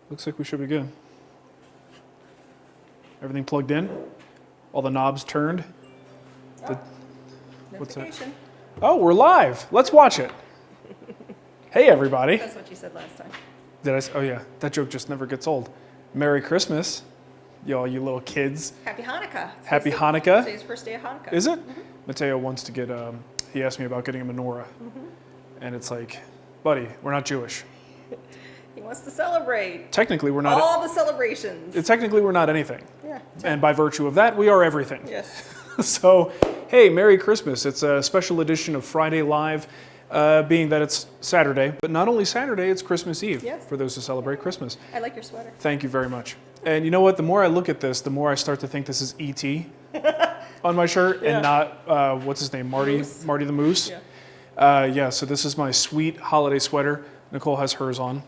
Looks like we should be good. Everything plugged in? All the knobs turned? What's that? Oh, we're live. Let's watch it. Hey, everybody. That's what you said last time. Did I? Oh, yeah. That joke just never gets old. Merry Christmas, y'all, you little kids. Happy Hanukkah. Happy Hanukkah. Today's the first day of Hanukkah. Is it? Mm-hmm. Mateo wants to get, he asked me about getting a menorah. Mm-hmm. And it's like, buddy, we're not Jewish. He wants to celebrate. Technically, we're not. All the celebrations. Technically, we're not anything. Yeah. And by virtue of that, we are everything. Yes. So, hey, Merry Christmas. It's a special edition of Friday Live, being that it's Saturday. But not only Saturday, it's Christmas Eve for those who celebrate Christmas. I like your sweater. Thank you very much. And you know what? The more I look at this, the more I start to think this is E.T. on my shirt and not, what's his name, Marty the Moose. Yeah. So this is my sweet holiday sweater. Nicole has hers on.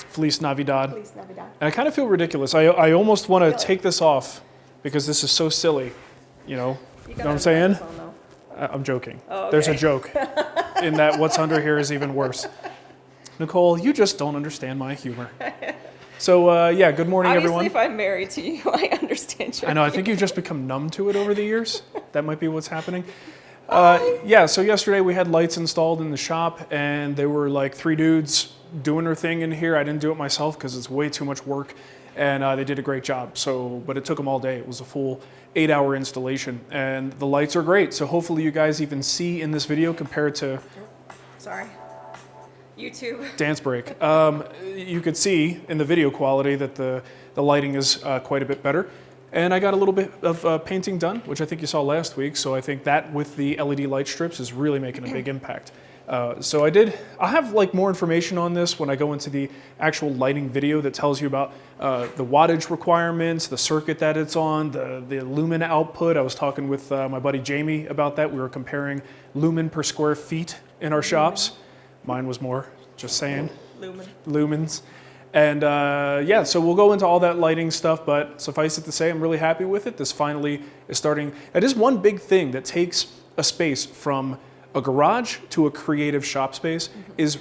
Feliz Navidad. Feliz Navidad. And I kind of feel ridiculous. I almost want to take this off because this is so silly. You know what I'm saying? I'm joking. Oh, okay. There's a joke in that what's under here is even worse. Nicole, you just don't understand my humor. So, yeah, good morning, everyone. Obviously, if I'm married to you, I understand your I know, I think you've just become numb to it over the years. That might be what's happening. Yeah, so yesterday we had lights installed in the shop, and they were like three dudes doing their thing in here. I didn't do it myself because it's way too much work, and they did a great job. So, but it took them all day. It was a full 8-hour installation, and the lights are great. So hopefully you guys even see in this video compared to... Sorry. YouTube. Dance break. You could see in the video quality that the lighting is quite a bit better. And I got a little bit of painting done, which I think you saw last week. So I think that with the LED light strips is really making a big impact. So I'll have like more information on this when I go into the actual lighting video that tells you about the wattage requirements, the circuit that it's on, the lumen output. I was talking with my buddy Jamie about that. We were comparing lumen per square feet in our shops. Mine was more, just saying. Lumens. And yeah, so we'll go into all that lighting stuff, but suffice it to say, I'm really happy with it. This finally is starting. It is one big thing that takes a space from a garage to a creative shop space is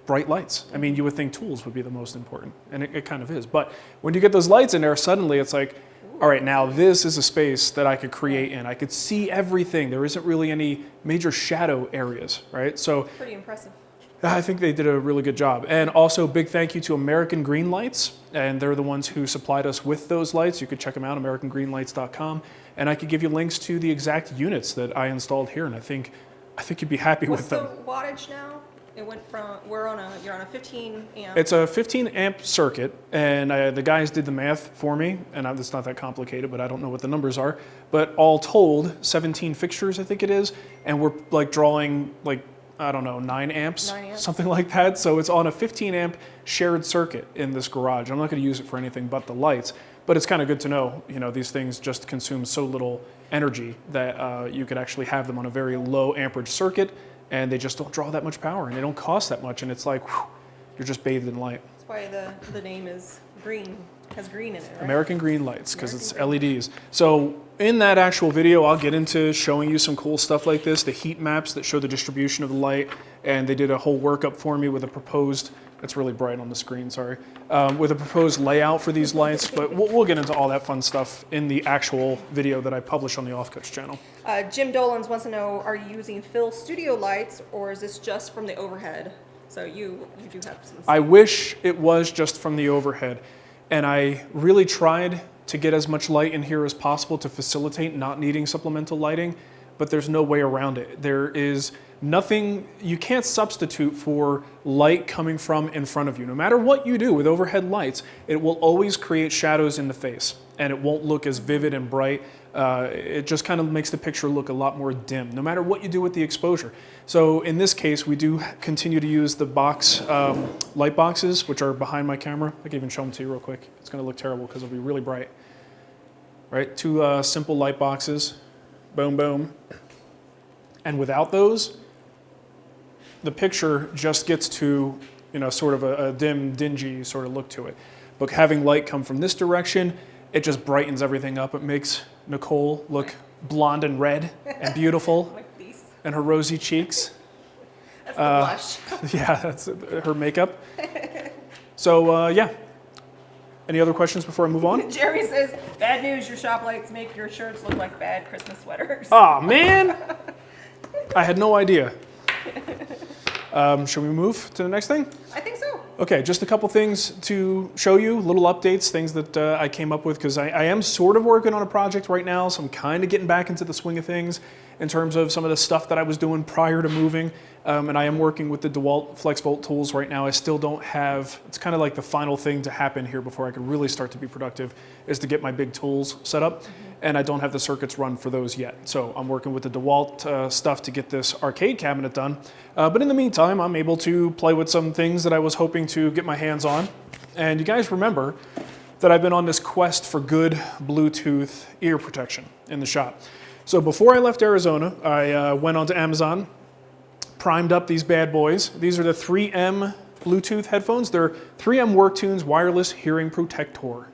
bright lights. I mean, you would think tools would be the most important, and it kind of is. But when you get those lights in there, suddenly it's like, all right, now this is a space that I could create in. I could see everything. There isn't really any major shadow areas, right? So pretty impressive. I think they did a really good job. And also big thank you to American Green Lights. And they're the ones who supplied us with those lights. You could check them out, AmericanGreenLights.com. And I could give you links to the exact units that I installed here. And I think you'd be happy with them. What's the wattage now? It went from, you're on a 15 amp. It's a 15 amp circuit. And the guys did the math for me. And it's not that complicated, but I don't know what the numbers are. But all told, 17 fixtures, I think it is. And we're like drawing like, I don't know, 9 amps, something like that. So it's on a 15 amp shared circuit in this garage. I'm not going to use it for anything but the lights, but it's kind of good to know, you know, these things just consume so little energy that you could actually have them on a very low amperage circuit, and they just don't draw that much power, and they don't cost that much, and it's like, whew, you're just bathed in light. That's why the name is green, has green in it, right? American Green Lights, because it's LEDs. So in that actual video, I'll get into showing you some cool stuff like this, the heat maps that show the distribution of the light, and they did a whole workup for me with a proposed, it's really bright on the screen, sorry, with a proposed layout for these lights, but we'll get into all that fun stuff in the actual video that I publish on the Offcuts channel. Jim Dolans wants to know, are you using Phil Studio lights, or is this just from the overhead? So you do have some... I wish it was just from the overhead, and I really tried to get as much light in here as possible to facilitate not needing supplemental lighting, but there's no way around it. There is nothing, you can't substitute for light coming from in front of you. No matter what you do with overhead lights, it will always create shadows in the face, and it won't look as vivid and bright. It just kind of makes the picture look a lot more dim, no matter what you do with the exposure. So in this case, we do continue to use the box light boxes, which are behind my camera. I can even show them to you real quick. It's going to look terrible because it'll be really bright. Right, 2 simple light boxes, boom, boom. And without those, the picture just gets to, you know, sort of a dim, dingy sort of look to it. But having light come from this direction, it just brightens everything up. It makes Nicole look blonde and red and beautiful, and her rosy cheeks. That's the blush. Yeah, that's her makeup. So yeah, Any other questions before I move on? Jeremy says, bad news, your shop lights make your shirts look like bad Christmas sweaters. Oh man, I had no idea. Should we move to the next thing? I think so. Okay, just a couple things to show you, little updates, things that I came up with, because I am sort of working on a project right now, so I'm kind of getting back into the swing of things in terms of some of the stuff that I was doing prior to moving, and I am working with the DeWalt FlexVolt tools right now. I still don't have, it's kind of like the final thing to happen here before I can really start to be productive, is to get my big tools set up, and I don't have the circuits run for those yet. So I'm working with the DeWalt stuff to get this arcade cabinet done, but in the meantime, I'm able to play with some things that I was hoping to get my hands on. And you guys remember that I've been on this quest for good Bluetooth ear protection in the shop. So before I left Arizona, I went onto Amazon, primed up these bad boys. These are the 3M Bluetooth headphones. They're 3M WorkTunes Wireless Hearing Protector.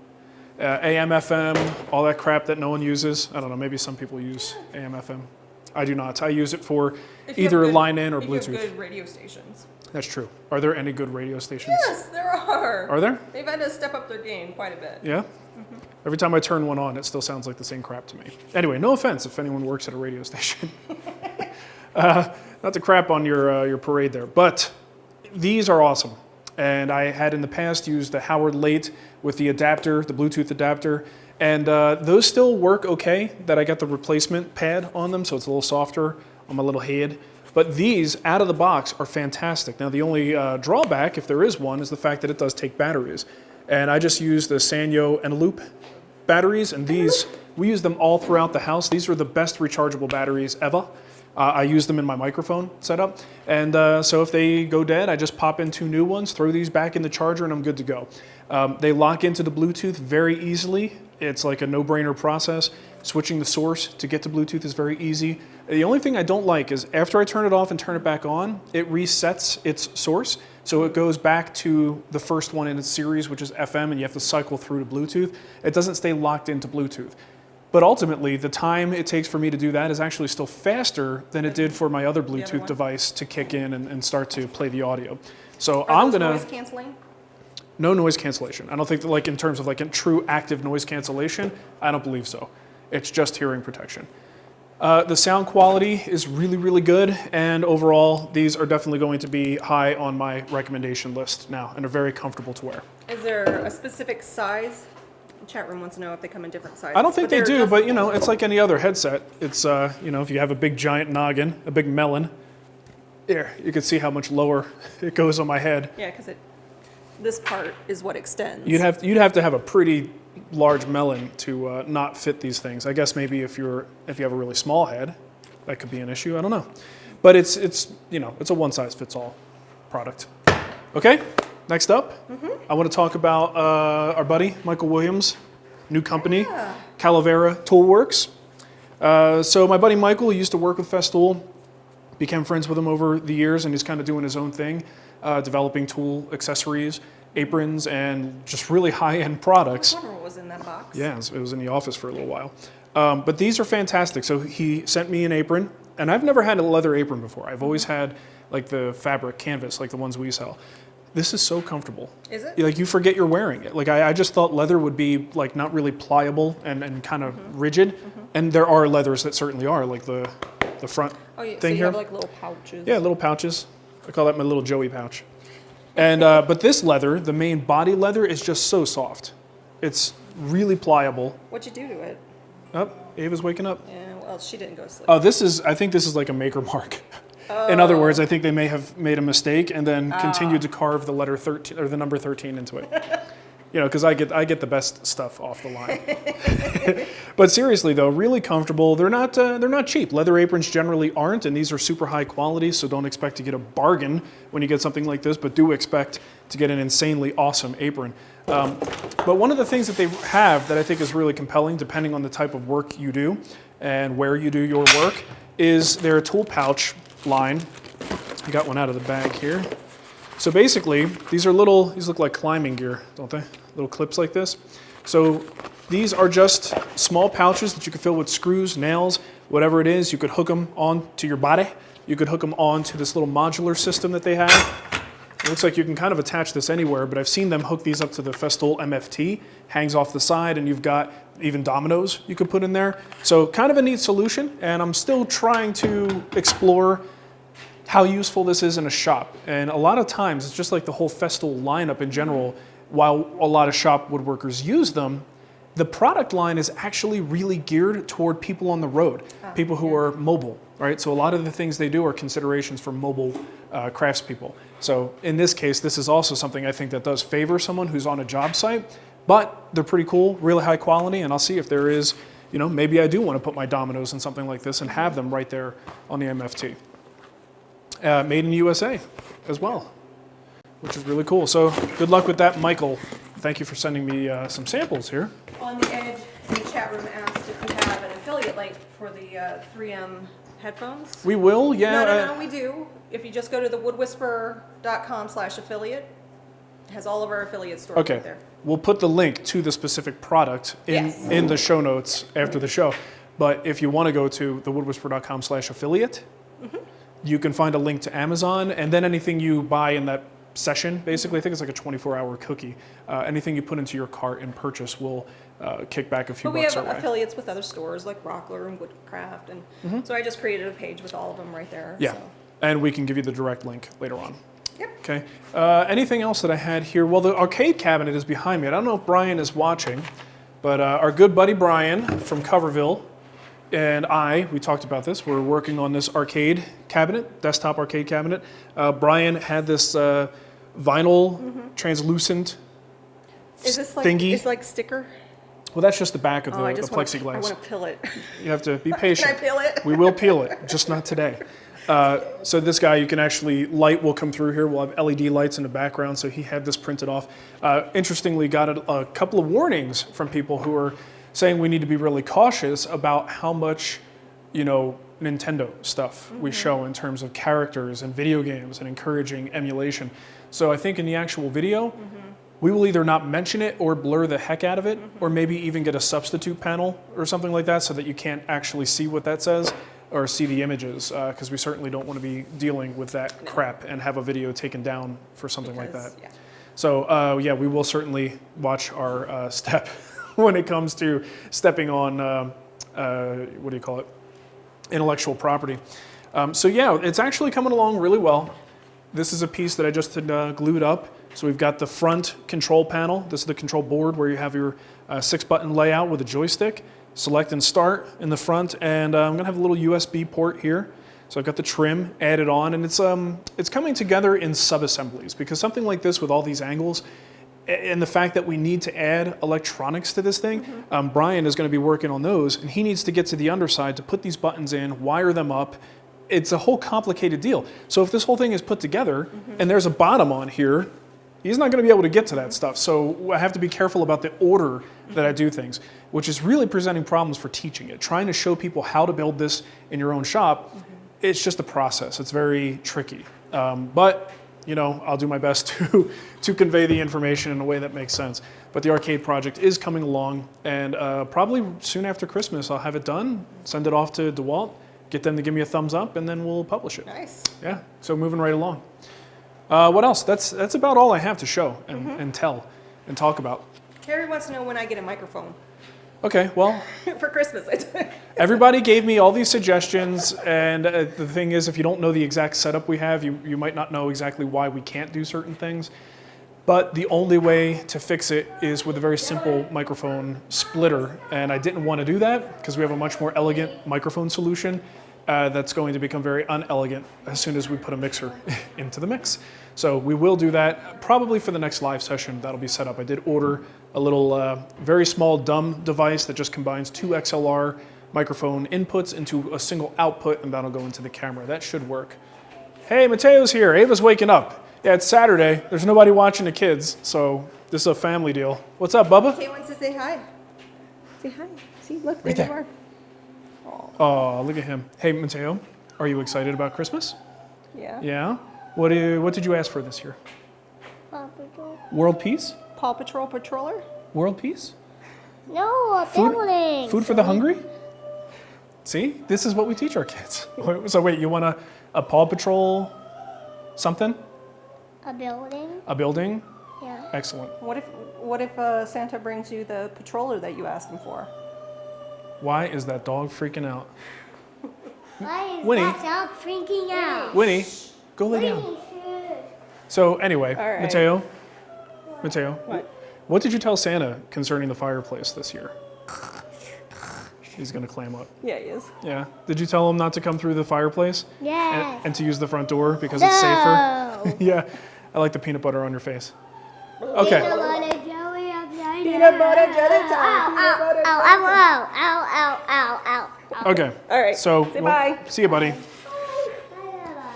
AM, FM, all that crap that no one uses. I don't know, maybe some people use AM, FM. I do not. I use it for either line in or Bluetooth. You have good radio stations. That's true. Are there any good radio stations? Yes, there are. Are there? They've had to step up their game quite a bit. Yeah? Every time I turn one on, it still sounds like the same crap to me. Anyway, no offense if anyone works at a radio station. Not to crap on your parade there, but these are awesome. And I had in the past used the Howarth Late with the adapter, the Bluetooth adapter, and those still work okay, that I got the replacement pad on them, so it's a little softer on my little head. But these, out of the box, are fantastic. Now, the only drawback, if there is one, is the fact that it does take batteries. And I just use the Sanyo Eneloop batteries, and these, we use them all throughout the house. These are the best rechargeable batteries ever. I use them in my microphone setup. And so if they go dead, I just pop in 2 new ones, throw these back in the charger, and I'm good to go. They lock into the Bluetooth very easily. It's like a no-brainer process. Switching the source to get to Bluetooth is very easy. The only thing I don't like is after I turn it off and turn it back on, it resets its source. So it goes back to the first one in its series, which is FM, and you have to cycle through to Bluetooth. It doesn't stay locked into Bluetooth. But ultimately, the time it takes for me to do that is actually still faster than it did for my other Bluetooth device to kick in and start to play the audio. So I'm gonna... noise canceling? No noise cancellation. I don't think that, like, in terms of like a true active noise cancellation, I don't believe so. It's just hearing protection. The sound quality is really, really good, and overall, these are definitely going to be high on my recommendation list now, and are very comfortable to wear. Is there a specific size? The chat room wants to know if they come in different sizes. I don't think they do, but you know, it's like any other headset. It's, you know, if you have a big giant noggin, a big melon, here, you can see how much lower it goes on my head. Yeah, because this part is what extends. You'd have to have a pretty large melon to not fit these things. I guess maybe if you have a really small head, that could be an issue. I don't know, but it's you know, it's a one-size-fits-all product. Okay, next up, I want to talk about our buddy Michael Williams' new company, Calavera Toolworks. So my buddy Michael, he used to work with Festool, became friends with him over the years, and he's kind of doing his own thing, developing tool accessories, aprons, and just really high-end products. I wonder what was in that box. Yeah, it was in the office for a little while. But these are fantastic. So he sent me an apron, and I've never had a leather apron before. I've always had like the fabric canvas, like the ones we sell. This is so comfortable. Is it? Like, you forget you're wearing it. Like, I just thought leather would be like not really pliable and kind of rigid. And there are leathers that certainly are, like the front thing so you here. Have like little pouches. Yeah, little pouches. I call that my little Joey pouch. And but this leather, the main body leather, is just so soft. It's really pliable. What'd you do to it? Oh, Ava's waking up. Yeah, well, she didn't go to sleep. Oh, I think this is like a maker mark. In other words, I think they may have made a mistake and then continued to carve the letter 13 or the number 13 into it. You know, because I get the best stuff off the line. But seriously though, really comfortable. They're not cheap. Leather aprons generally aren't, and these are super high quality, so don't expect to get a bargain when you get something like this, but do expect to get an insanely awesome apron. But one of the things that they have that I think is really compelling, depending on the type of work you do and where you do your work, is their tool pouch line. I got one out of the bag here. So basically, these look like climbing gear, don't they? Little clips like this. So these are just small pouches that you can fill with screws, nails, whatever it is. You could hook them on to your body. You could hook them on to this little modular system that they have. It looks like you can kind of attach this anywhere, but I've seen them hook these up to the Festool MFT, hangs off the side, and you've got even dominoes you could put in there. So kind of a neat solution, and I'm still trying to explore how useful this is in a shop. And a lot of times, it's just like the whole Festool lineup in general, while a lot of shop woodworkers use them, the product line is actually really geared toward people on the road, people who are mobile, right? So a lot of the things they do are considerations for mobile craftspeople. So in this case, this is also something I think that does favor someone who's on a job site, but they're pretty cool, really high quality, and I'll see if there is, you know, maybe I do want to put my dominoes in something like this and have them right there on the MFT. Made in USA as well, which is really cool. So good luck with that, Michael. Thank you for sending me some samples here. On the edge, the chat room asked if you have an affiliate link for the 3M headphones. We will, yeah. No, we do. If you just go to the woodwhisperer.com/affiliate, it has all of our affiliate stores Okay. right there. We'll put the link to the specific product in the show notes after the show. But if you want to go to thewoodwhisperer.com/affiliate, you can find a link to Amazon, and then anything you buy in that session, basically, I think it's like a 24-hour cookie. Anything you put into your cart and purchase will kick back a few But we bucks have our way. affiliates with other stores like Rockler and Woodcraft, and so I just created a page with all of them right there. Yeah, So. and we can give you the direct link later on. Yep. Okay. Anything else that I had here? Well, the arcade cabinet is behind me. I don't know if Brian is watching, but our good buddy Brian from Coverville and we talked about this. We're working on this arcade cabinet, desktop arcade cabinet. Brian had this vinyl translucent Is this like thingy. it's like sticker? Well, that's just the back of the I plexiglass. want to peel it. You have to be patient. Can I peel it? We will peel it, just not today. So this guy, you can actually, light will come through here. We'll have LED lights in the background, so he had this printed off. Interestingly, got a couple of warnings from people who are saying we need to be really cautious about how much, Nintendo stuff we show in terms of characters and video games and encouraging emulation. So I think in the actual video, we will either not mention it or blur the heck out of it, or maybe even get a substitute panel or something like that so that you can't actually see what that says or see the images, because we certainly don't want to be dealing with that crap and have a video taken down for something like that. Yeah. So yeah, we will certainly watch our step when it comes to stepping on, what do you call it, intellectual property. So yeah, it's actually coming along really well. This is a piece that I just had glued up. So we've got the front control panel. This is the control board where you have your 6-button layout with a joystick. Select and start in the front, and I'm gonna have a little USB port here. So I've got the trim added on, and it's coming together in sub-assemblies, because something like this with all these angles, and the fact that we need to add electronics to this thing, Brian is gonna be working on those, and he needs to get to the underside to put these buttons in, wire them up. It's a whole complicated deal. So if this whole thing is put together, and there's a bottom on here, he's not going to be able to get to that stuff. So I have to be careful about the order that I do things, which is really presenting problems for teaching it. Trying to show people how to build this in your own shop, it's just a process. It's very tricky. But, I'll do my best to convey the information in a way that makes sense. But the arcade project is coming along, and probably soon after Christmas, I'll have it done, send it off to DeWalt, get them to give me a thumbs up, and then we'll publish it. Nice. Yeah, so moving right along. What else? That's about all I have to show and tell and talk about. Harry wants to know when I get a microphone Okay, well, for Christmas. everybody gave me all these suggestions, and the thing is, if you don't know the exact setup we have, you might not know exactly why we can't do certain things. But the only way to fix it is with a very simple microphone splitter, and I didn't want to do that because we have a much more elegant microphone solution that's going to become very unelegant as soon as we put a mixer into the mix. So we will do that probably for the next live session. That'll be set up. I did order a little very small dumb device that just combines 2 XLR microphone inputs into a single output, and that'll go into the camera. That should work. Hey, Mateo's here. Ava's waking up. Yeah, it's Saturday. There's nobody watching the kids, so this is a family deal. What's up, Bubba? He wants to say hi. Say hi. See, look, Right there there. you are. Oh, look at him. Hey, Mateo, are you excited about Christmas? Yeah. Yeah? What did you ask for this year? Paw Patrol. World peace? Paw Patrol Patroller? World peace? No, buildings. Food for the hungry? See? This is what we teach our kids. So wait, you want a Paw Patrol something? A building? A building? Yeah. Excellent. What if Santa brings you the patroller that you asked him for? Why is that dog freaking out? Why is Winnie. that dog freaking out? Winnie, go lay down. Winnie, So anyway, All right. Mateo, What? what did you tell Santa concerning the fireplace this year? He's gonna clam up. Yeah, he is. Yeah. Did you tell him not to come through the fireplace Yes. and to use the front door because it's safer? No. Yeah. I like the peanut butter on your face. Okay. Peanut butter jelly upside Peanut down. butter jelly time. Peanut butter Ow, jelly ow, ow, ow, ow, ow, ow. Okay. All right. So Say bye. see you, buddy.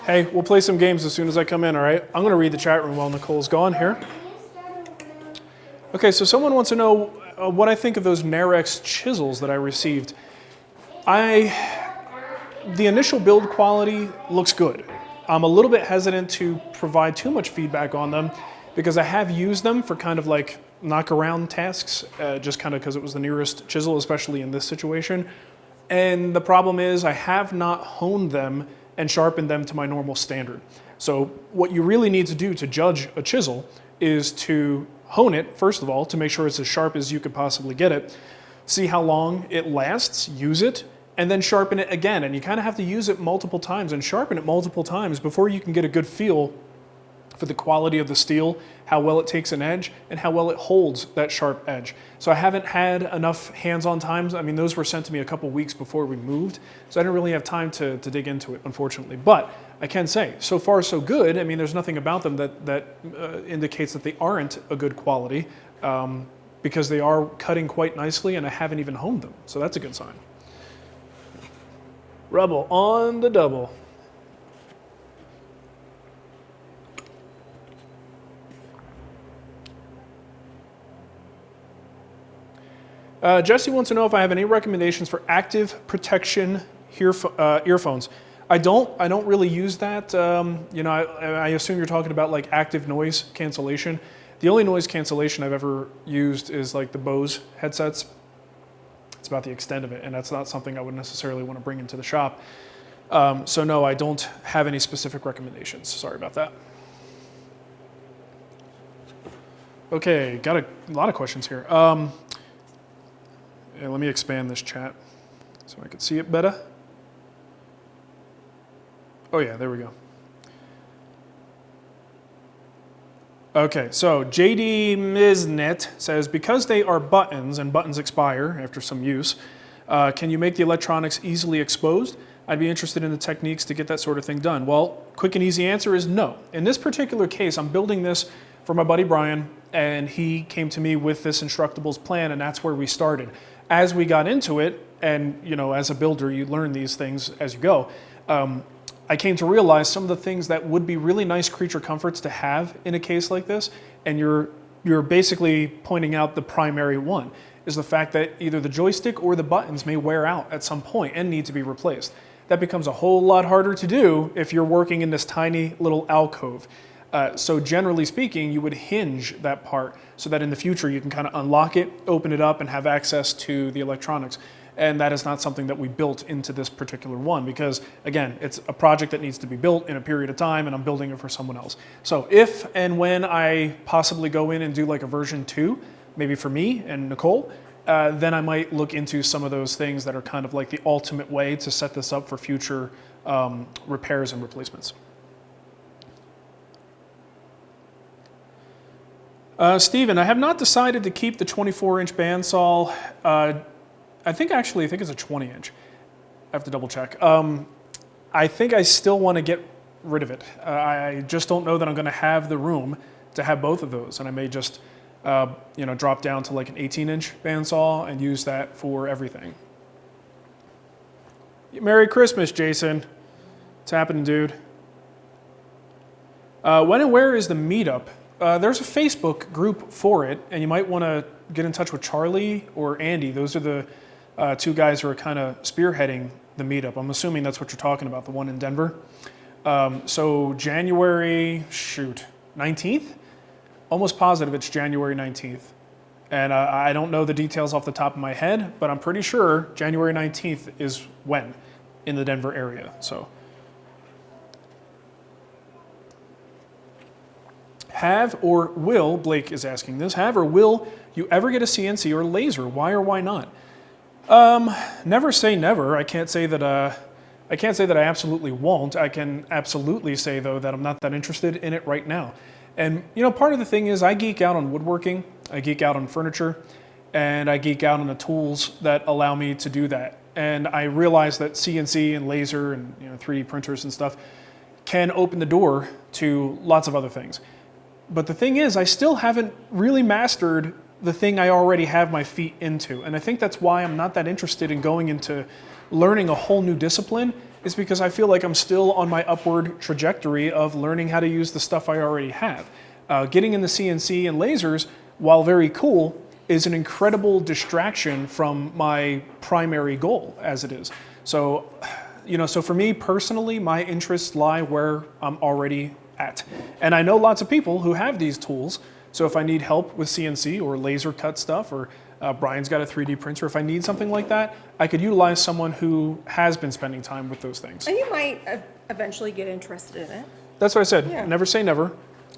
Hey, we'll play some games as soon as I come in. All right. I'm gonna read the chat room while Nicole's gone here. Okay. So someone wants to know what I think of those Narex chisels that I received. The initial build quality looks good. I'm a little bit hesitant to provide too much feedback on them because I have used them for kind of like knock around tasks, just kind of because it was the nearest chisel, especially in this situation. And the problem is I have not honed them and sharpened them to my normal standard. So what you really need to do to judge a chisel is to hone it, first of all, to make sure it's as sharp as you could possibly get it, see how long it lasts, use it, and then sharpen it again. And you kind of have to use it multiple times and sharpen it multiple times before you can get a good feel for the quality of the steel, how well it takes an edge, and how well it holds that sharp edge. So I haven't had enough hands-on times. I mean, those were sent to me a couple weeks before we moved, so I didn't really have time to dig into it, unfortunately. But I can say, so far so good. I mean, there's nothing about them that indicates that they aren't a good quality, because they are cutting quite nicely, and I haven't even honed them, so that's a good sign. Rubble on the double. Jesse wants to know if I have any recommendations for active protection earphones. I don't really use that. You know, I assume you're talking about like active noise cancellation. The only noise cancellation I've ever used is like the Bose headsets. It's about the extent of it, and that's not something I would necessarily want to bring into the shop. So no, I don't have any specific recommendations. Sorry about that. Okay, got a lot of questions here. Yeah, let me expand this chat so I can see it better. Oh yeah, there we go. Okay, so JD Miznet says, because they are buttons and buttons expire after some use, can you make the electronics easily exposed? I'd be interested in the techniques to get that sort of thing done. Well, quick and easy answer is no. In this particular case, I'm building this for my buddy Brian, and he came to me with this Instructables plan, and that's where we started. As we got into it, and you know, as a builder, you learn these things as you go, I came to realize some of the things that would be really nice creature comforts to have in a case like this, and you're basically pointing out the primary one, is the fact that either the joystick or the buttons may wear out at some point and need to be replaced. That becomes a whole lot harder to do if you're working in this tiny little alcove. So generally speaking, you would hinge that part so that in the future you can kind of unlock it, open it up, and have access to the electronics. And that is not something that we built into this particular one because, again, it's a project that needs to be built in a period of time, and I'm building it for someone else. So if and when I possibly go in and do like a version 2, maybe for me and Nicole, then I might look into some of those things that are kind of like the ultimate way to set this up for future repairs and replacements. Steven, I have not decided to keep the 24-inch bandsaw. I think it's a 20-inch. I have to double check. I think I still want to get rid of it. I just don't know that I'm going to have the room to have both of those, and I may just drop down to like an 18-inch bandsaw and use that for everything. Merry Christmas, Jason. What's happening, dude? When and where is the meetup? There's a Facebook group for it, and you might want to get in touch with Charlie or Andy. Those are the two guys who are kind of spearheading the meetup. I'm assuming that's what you're talking about, the one in Denver. So January, 19th? Almost positive it's January 19th. And I don't know the details off the top of my head, but I'm pretty sure January 19th is when in the Denver area. So. have or will, Blake is asking this, have or will you ever get a CNC or laser? Why or why not? Never say never. I can't say that I absolutely won't. I can absolutely say though that I'm not that interested in it right now. And you know, part of the thing is I geek out on woodworking, I geek out on furniture, and I geek out on the tools that allow me to do that. And I realize that CNC and laser and 3D printers and stuff can open the door to lots of other things. But the thing is, I still haven't really mastered the thing I already have my feet into. And I think that's why I'm not that interested in going into learning a whole new discipline, is because I feel like I'm still on my upward trajectory of learning how to use the stuff I already have. Getting into CNC and lasers, while very cool, is an incredible distraction from my primary goal as it is. So, so for me personally, my interests lie where I'm already at. And I know lots of people who have these tools. So if I need help with CNC or laser cut stuff, or Brian's got a 3D printer, if I need something like that, I could utilize someone who has been spending time with those things. And you might eventually get interested in it. That's what I said. Yeah. Never say never.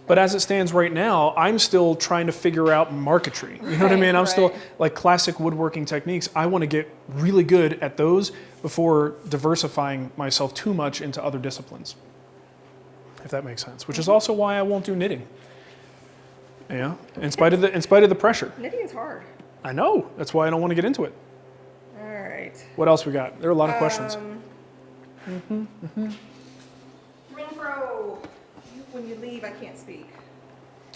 But as it stands right now, I'm still trying to figure out marquetry. You know what I mean? I'm still like classic woodworking techniques. I want to get really good at those before diversifying myself too much into other disciplines, if that makes sense. Which is also why I won't do knitting. Yeah, in spite of the pressure. Knitting is hard. I know. That's why I don't want to get into it. All right. What else we got? There are a lot of questions. Renfro, when you leave, I can't speak.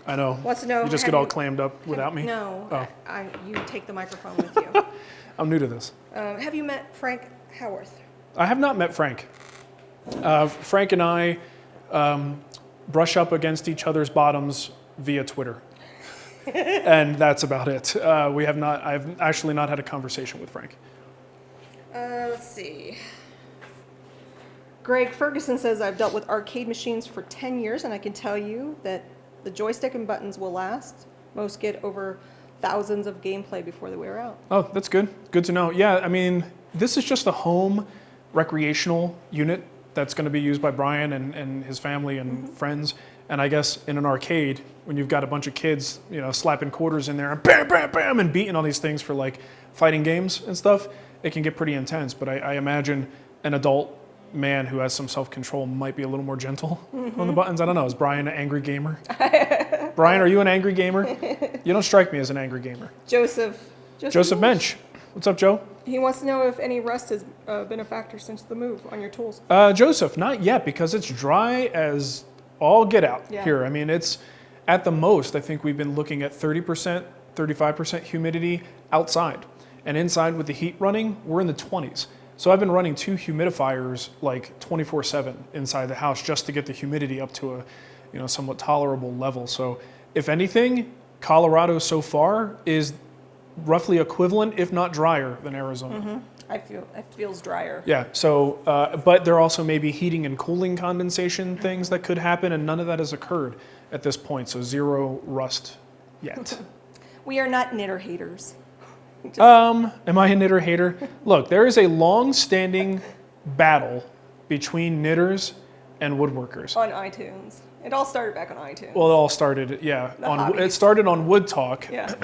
I know. Wants to know. You just get all clammed up without me? No. Oh. You take the microphone with you. I'm new to this. Have you met Frank Howarth? I have not met Frank. Frank and I brush up against each other's bottoms via Twitter. And that's about it. I've actually not had a conversation with Frank. Let's see. Greg Ferguson says, I've dealt with arcade machines for 10 years, and I can tell you that the joystick and buttons will last. Most get over thousands of gameplay before they wear out. Oh, that's good. Good to know. Yeah, I mean, this is just a home recreational unit that's going to be used by Brian and his family and friends. And I guess in an arcade, when you've got a bunch of kids, slapping quarters in there and bam, bam, bam, and beating all these things for like fighting games and stuff, it can get pretty intense. But I imagine an adult man who has some self-control might be a little more gentle on the buttons. I don't know. Is Brian an angry gamer? Brian, are you an angry gamer? You don't strike me as an angry gamer. Joseph Mensch. What's up, Joe? He wants to know if any rust has been a factor since the move on your tools. Joseph, not yet, because it's dry as all get out here. I mean, it's at the most, I think we've been looking at 30%, 35% humidity outside. And inside with the heat running, we're in the 20s. So I've been running 2 humidifiers like 24/7 inside the house just to get the humidity up to a somewhat tolerable level. So if anything, Colorado so far is roughly equivalent, if not drier, than Arizona. It feels drier. Yeah, so, but there also may be heating and cooling condensation things that could happen, and none of that has occurred at this point, so zero rust yet. We are not knitter haters. Am I a knitter hater? Look, there is a long-standing battle between knitters and woodworkers. On iTunes. It all started back on iTunes. Well, it all started, it started on Wood Talk. Yeah.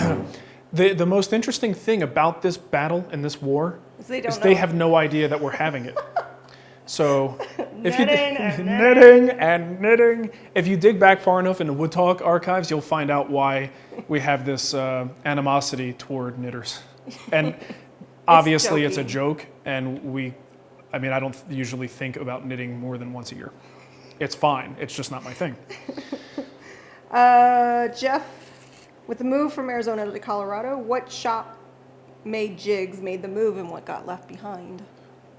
The most interesting thing about this battle and this war is they have no idea that we're having it. So if knitting and knitting. If you dig back far enough in the Wood Talk archives, you'll find out why we have this animosity toward knitters. And obviously it's a joke, and I don't usually think about knitting more than once a year. It's fine. It's just not my thing. Jeff, with the move from Arizona to Colorado, what shop made jigs made the move and what got left behind?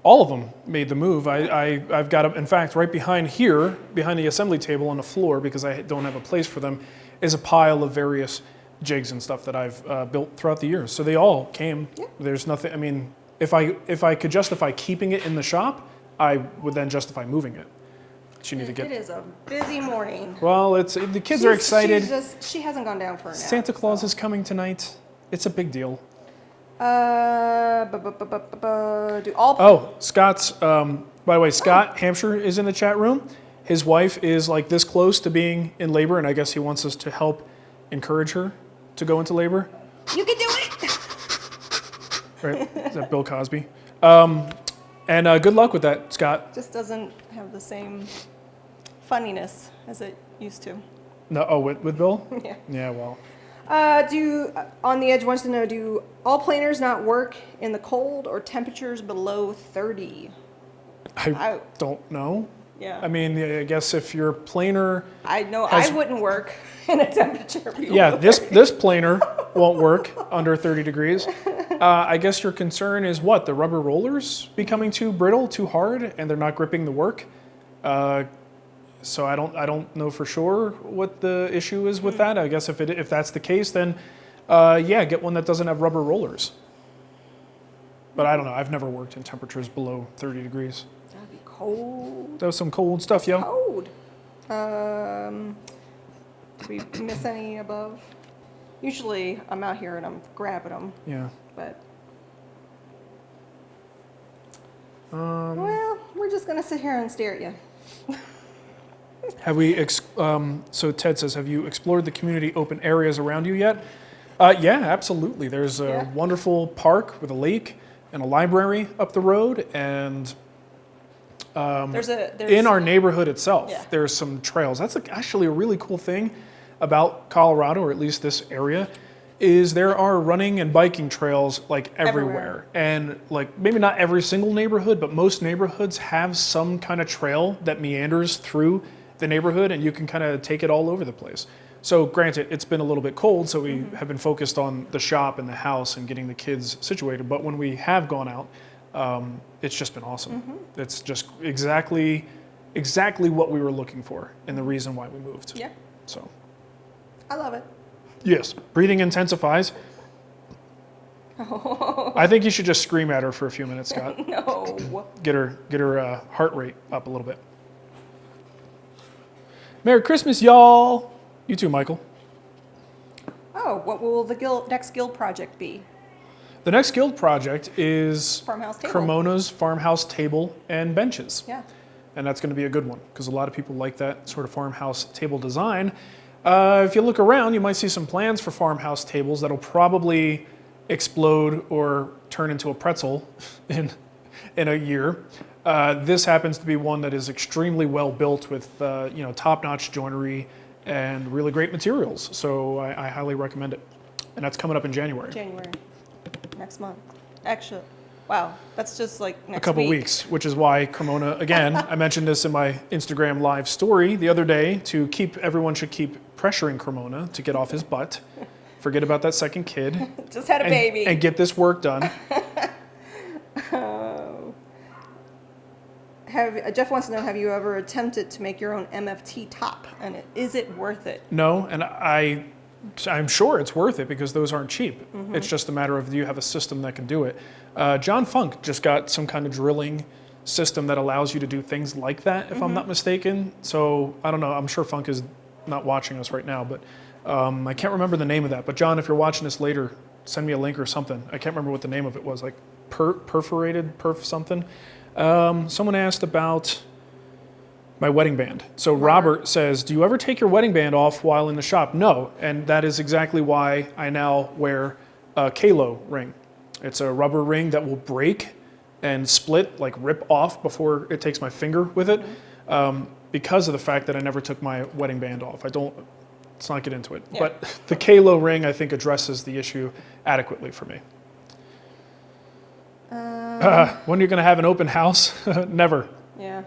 All of them made the move. I've got, in fact, right behind here, behind the assembly table on the floor, because I don't have a place for them, is a pile of various jigs and stuff that I've built throughout the years. So they all came. Yeah. There's nothing, I mean, if I could justify keeping it in the shop, I would then justify moving it. But you need to get. It is a busy morning. Well, the kids are excited. She hasn't gone down for a nap. Santa Claus is coming tonight. It's a big deal. Do all. Oh, Scott's. By the way, Scott Hampshire is in the chat room, His wife is like this close to being in labor, and I guess he wants us to help encourage her to go into labor. You can do it! Right? Is that Bill Cosby? And good luck with that, Scott. Just doesn't have the same funniness as it used to. No, oh, with Bill? Yeah. Yeah, well. On the Edge wants to know, do all planers not work in the cold or temperatures below 30? I don't know. Yeah. I mean, I guess if your planer... I know has- I wouldn't work in a temperature below Yeah, 30. this planer won't work under 30 degrees. I guess your concern is what? The rubber rollers becoming too brittle, too hard, and they're not gripping the work? So I don't know for sure what the issue is with that. I guess if that's the case, then yeah, get one that doesn't have rubber rollers. But I don't know. I've never worked in temperatures below 30 degrees. That'd be cold. That was some cold stuff, yo. Cold. Did we miss any above? Usually I'm out here and I'm grabbing them, Yeah. but well, we're just gonna sit here and stare at you. Have we? So Ted says, have you explored the community open areas around you yet? Yeah, absolutely. There's a Yeah. wonderful park with a lake and a library up the road, and There's in our neighborhood itself, Yeah. there's some trails. That's actually a really cool thing about Colorado, or at least this area, is there are running and biking trails like everywhere. And like maybe not every single neighborhood, but most neighborhoods have some kind of trail that meanders through the neighborhood, and you can kind of take it all over the place. So granted, it's been a little bit cold, so we have been focused on the shop and the house and getting the kids situated. But when we have gone out, it's just been awesome. It's just exactly what we were looking for and the reason why we moved. Yeah, So I love it. yes, breathing intensifies. I think you should just scream at her for a few minutes, Scott. No. Get her heart rate up a little bit. Merry Christmas, y'all. You too, Michael. Oh, what will the next guild project be? The next guild project is Farmhouse table. Cremona's farmhouse table and benches. Yeah. And that's going to be a good one because a lot of people like that sort of farmhouse table design. If you look around, you might see some plans for farmhouse tables that'll probably explode or turn into a pretzel in a year. This happens to be one that is extremely well built with top-notch joinery and really great materials. So I highly recommend it. And that's coming up in January. January. Next month. Actually, wow, that's just like next A couple week. weeks, which is why Cremona, again, I mentioned this in my Instagram live story the other day, everyone should keep pressuring Cremona to get off his butt, forget about that second kid, Just had a baby. and get this work done. Jeff wants to know, have you ever attempted to make your own MFT top? And is it worth it? No, and I'm sure it's worth it because those aren't cheap. It's just a matter of, do you have a system that can do it? John Funk just got some kind of drilling system that allows you to do things like that, if I'm not mistaken. So I don't know. I'm sure Funk is not watching us right now, but I can't remember the name of that. But John, if you're watching this later, send me a link or something. I can't remember what the name of it was, like perf something. Someone asked about my wedding band. So Robert says, do you ever take your wedding band off while in the shop? No, and that is exactly why I now wear a Kalo ring. It's a rubber ring that will break and split, like rip off before it takes my finger with it, because of the fact that I never took my wedding band off. Let's not get into it. Yeah. But the Kalo ring, I think, addresses the issue adequately for me. When you're going to have an open house? Never. Yeah.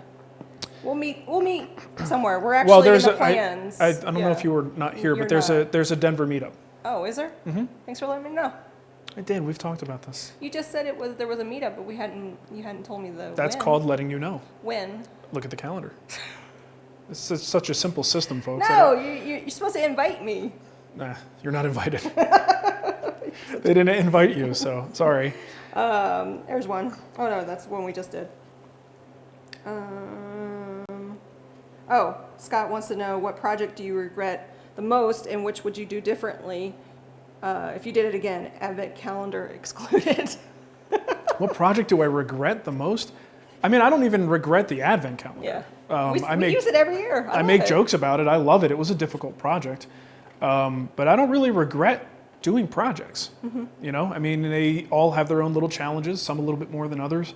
We'll meet somewhere. We're actually in the plans. I don't know if you were not here, but there's a Denver Meetup. Oh, is there? Mm-hmm. Thanks for letting me know. I did. We've talked about this. You just said there was a meetup, but you hadn't told me the That's when. called letting you know. When? Look at the calendar. It's such a simple system, folks. No, you're supposed to invite me. Nah, you're not invited. They didn't invite you, so sorry. There's one. Oh no, that's one we just did. Scott wants to know, what project do you regret the most and which would you do differently if you did it again, advent calendar excluded? What project do I regret the most? I mean, I don't even regret the advent calendar. Yeah. I we use it every year. I make jokes about it. I love it. It was a difficult project. But I don't really regret doing projects. You know, I mean, they all have their own little challenges, some a little bit more than others.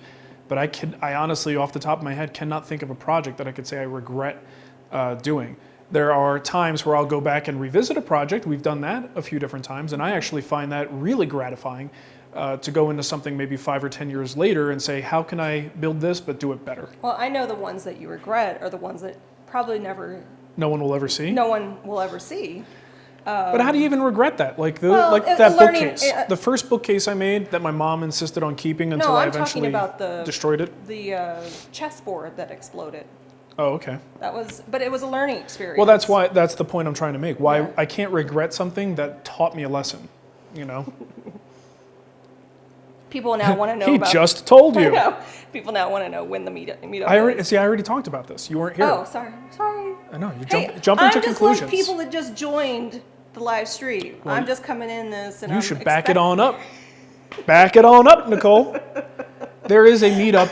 But I honestly, off the top of my head, cannot think of a project that I could say I regret doing. There are times where I'll go back and revisit a project. We've done that a few different times, and I actually find that really gratifying to go into something maybe 5 or 10 years later and say, how can I build this but do it better? Well, I know the ones that you regret are the ones that probably no one will ever see. no one will ever see. But how do you even regret that? Like Well, that learning- bookcase, the first bookcase I made that my mom insisted on keeping until No, I I'm talking eventually about destroyed it. the chessboard that exploded. Oh, okay. But it was a learning experience. Well, that's the point I'm trying to make. Why Yeah. I can't regret something that taught me a lesson. You know. People now want to know He about. just told I you. know. People now want to know when the meetup I is. already talked about this. You weren't here. Oh, sorry. I know you're Hey, jumping I'm to just conclusions. like people that just joined the live stream. Well, I'm just coming in this, and You I'm should back it on up. Back it on up, Nicole. There is a meetup.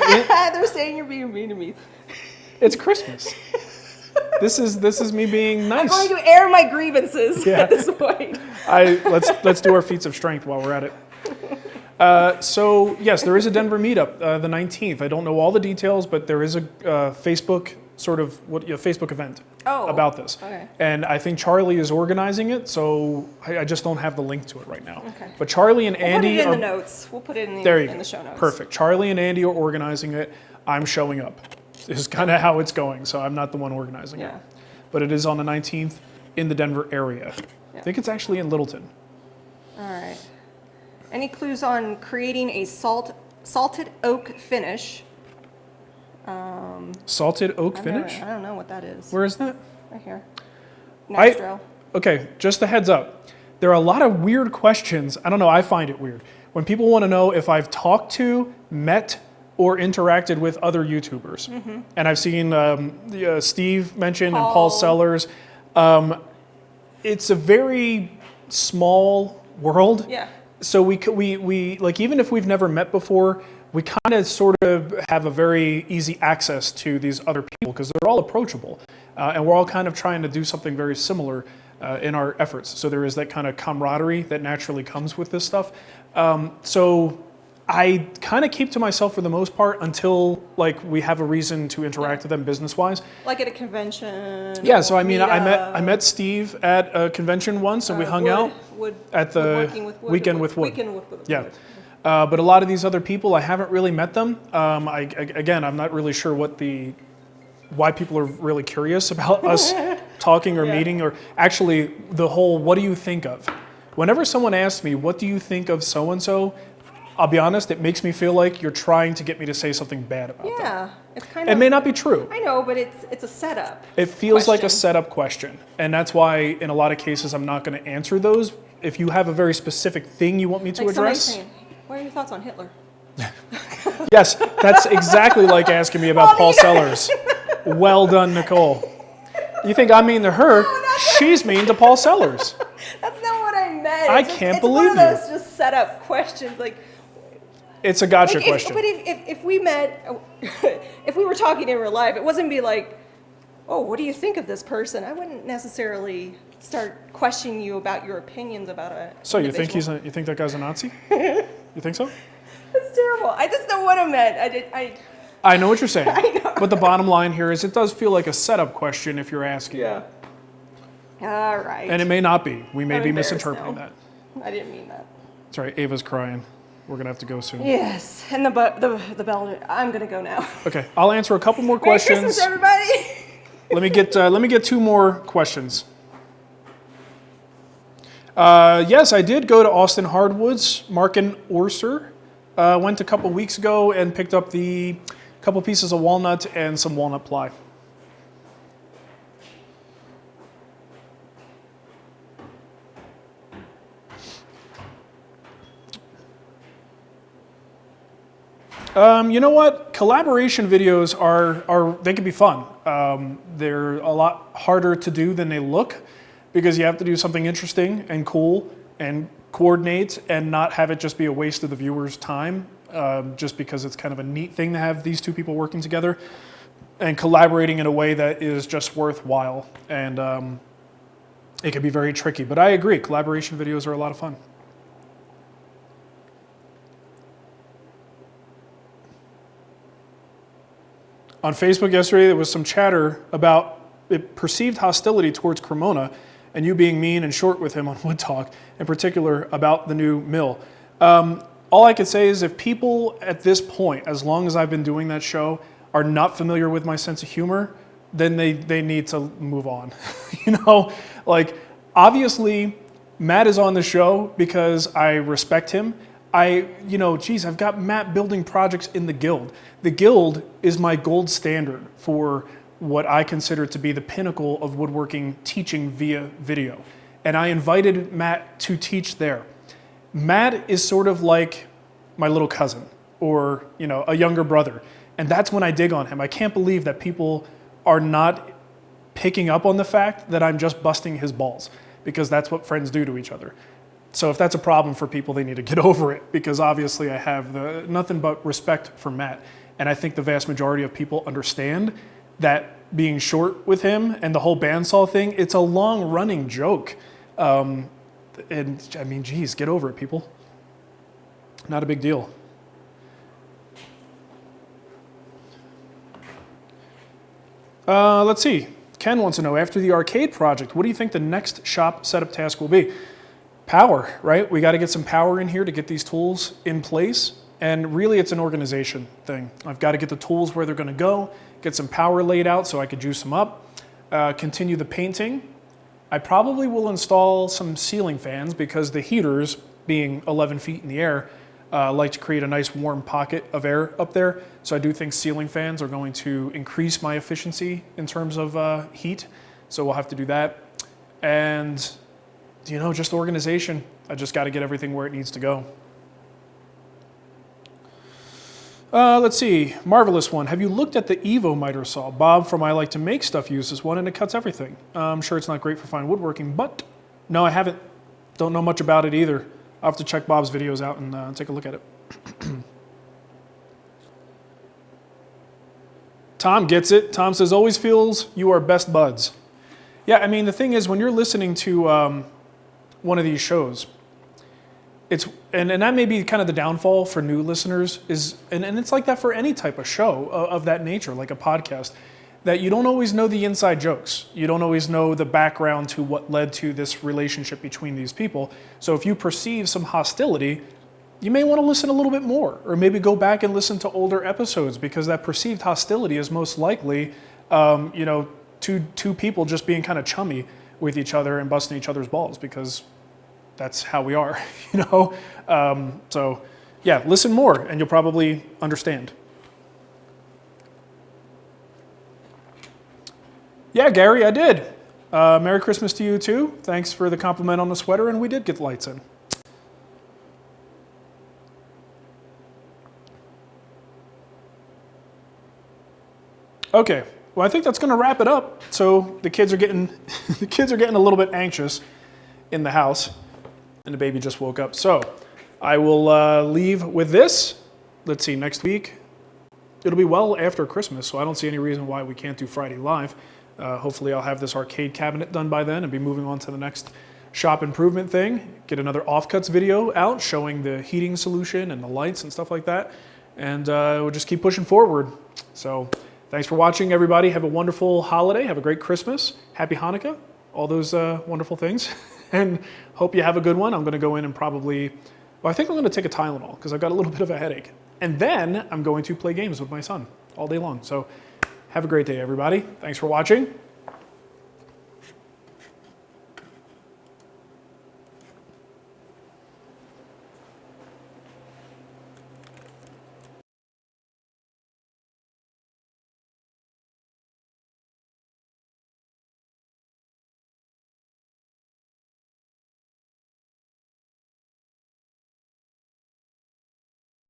They're saying you're being mean to me. It's Christmas. This is me being nice. I'm going to air my grievances Yeah. at this point. Let's do our feats of strength while we're at it. So yes, there is a Denver Meetup, the 19th. I don't know all the details, but there is a Facebook Facebook event about this. Okay. And I think Charlie is organizing it, so I just don't have the link to it right now. Okay. But Charlie and We'll Andy put it in are the notes. We'll put it in the, there. You in go. the show notes. Perfect. Charlie and Andy are organizing it. I'm showing up. This is kind of how it's going. So I'm not the one organizing Yeah. it. But it is on the 19th in the Denver area. Yeah. I think it's actually in Littleton. All right. Any clues on creating a salted oak finish? Salted oak finish? I don't know what that is. Where is that? Right here. I- Nastro. Okay, just a heads up. There are a lot of weird questions. I don't know, I find it weird. When people want to know if I've talked to, met, or interacted with other YouTubers. And I've seen Steve mentioned and Paul Paul. Sellers. It's a very small world. Yeah. So we like, even if we've never met before, we kind of sort of have a very easy access to these other people because they're all approachable. And we're all kind of trying to do something very similar in our efforts. So there is that kind of camaraderie that naturally comes with this stuff. So I kind of keep to myself for the most part until like we have a reason to interact with them business-wise. Like at a convention. Yeah, so I mean, I meetup. met Steve at a convention once, and we hung out at the Weekend with Wood. Weekend with Wood. Yeah. But a lot of these other people, I haven't really met them. Again, I'm not really sure why people are really curious about us talking or meeting, or actually the whole, what do you think of? Whenever someone asks me, what do you think of so-and-so, I'll be honest, it makes me feel like you're trying to get me to say something bad about them. Yeah. It's kind It of. may not be true. I know, but it's a setup. It feels like a question. setup question. And that's why, in a lot of cases, I'm not going to answer those. If you have a very specific thing you want me to Like somebody address. saying, what are your thoughts on Hitler? Yes, that's exactly like asking me about Paul Sellers. Well done, Nicole. You think I'm mean to her? She's mean to Paul Sellers. That's not what I meant. I It's just- can't it's one believe of you. those just setup questions. Like, It's a gotcha Like, question. But if we met, if we were talking in real life, it wasn't be like, oh, what do you think of this person? I wouldn't necessarily start questioning you about your opinions about a. So you think individual. you think that guy's a Nazi? You think so? That's terrible. I just know what I meant. I know what you're saying. I know. But the bottom line here is it does feel like a setup question if you're asking. Yeah. All right. And it may not be. We may I'm be embarrassed misinterpreting now. that. I didn't mean that. That's right. Ava's crying. We're gonna have to go soon. Yes, and the bell. I'm gonna go now. Okay, I'll answer a couple more Merry questions. Christmas, everybody. Let me get two more questions. Yes, I did go to Austin Hardwoods, Marc and Orser. Went a couple weeks ago and picked up the couple pieces of walnut and some walnut ply. You know what? Collaboration videos they can be fun. They're a lot harder to do than they look because you have to do something interesting and cool and coordinate and not have it just be a waste of the viewer's time. just because it's kind of a neat thing to have these two people working together and collaborating in a way that is just worthwhile. And it can be very tricky. But I agree, collaboration videos are a lot of fun. On Facebook yesterday, there was some chatter about perceived hostility towards Cremona and you being mean and short with him on Wood Talk, in particular about the new mill. All I could say is if people at this point, as long as I've been doing that show, are not familiar with my sense of humor, then they need to move on. Like, obviously, Matt is on the show because I respect him. I've got Matt building projects in the Guild. The Guild is my gold standard for what I consider to be the pinnacle of woodworking teaching via video. And I invited Matt to teach there. Matt is sort of like my little cousin or, a younger brother. And that's when I dig on him. I can't believe that people are not picking up on the fact that I'm just busting his balls, because that's what friends do to each other. So if that's a problem for people, they need to get over it, because obviously I have nothing but respect for Matt. And I think the vast majority of people understand that being short with him and the whole bandsaw thing, it's a long-running joke. And I mean, geez, get over it, people. Not a big deal. Let's see. Ken wants to know, after the arcade project, what do you think the next shop setup task will be? Power, right? We got to get some power in here to get these tools in place. And really, it's an organization thing. I've got to get the tools where they're going to go, get some power laid out so I could juice them up, continue the painting. I probably will install some ceiling fans because the heaters, being 11 feet in the air, like to create a nice warm pocket of air up there. So I do think ceiling fans are going to increase my efficiency in terms of heat. So we'll have to do that. And, just organization. I just got to get everything where it needs to go. Let's see, marvelous one. Have you looked at the Evo miter saw? Bob from I Like to Make Stuff uses one and it cuts everything. I'm sure it's not great for fine woodworking, but no, I haven't. Don't know much about it either. I'll have to check Bob's videos out and take a look at it. Tom gets it. Tom says, always feels you are best buds. Yeah, I mean, the thing is, when you're listening to one of these shows, and that may be kind of the downfall for new listeners, and it's like that for any type of show of that nature, like a podcast, that you don't always know the inside jokes. You don't always know the background to what led to this relationship between these people. So if you perceive some hostility, you may want to listen a little bit more, or maybe go back and listen to older episodes, because that perceived hostility is most likely, two people just being kind of chummy with each other and busting each other's balls, because that's how we are, So, yeah, listen more, and you'll probably understand. Yeah, Gary, I did. Merry Christmas to you, too. Thanks for the compliment on the sweater, and we did get the lights in. Okay, well, I think that's going to wrap it up. So the kids are getting a little bit anxious in the house, and the baby just woke up. So I will leave with this. Let's see, next week it'll be well after Christmas, so I don't see any reason why we can't do Friday Live. Hopefully I'll have this arcade cabinet done by then and be moving on to the next shop improvement thing. Get another offcuts video out showing the heating solution and the lights and stuff like that. And we'll just keep pushing forward. So thanks for watching, everybody. Have a wonderful holiday. Have a great Christmas. Happy Hanukkah. All those wonderful things. And hope you have a good one. I'm going to go in and I think I'm going to take a Tylenol because I've got a little bit of a headache. And then I'm going to play games with my son all day long. So have a great day, everybody. Thanks for watching.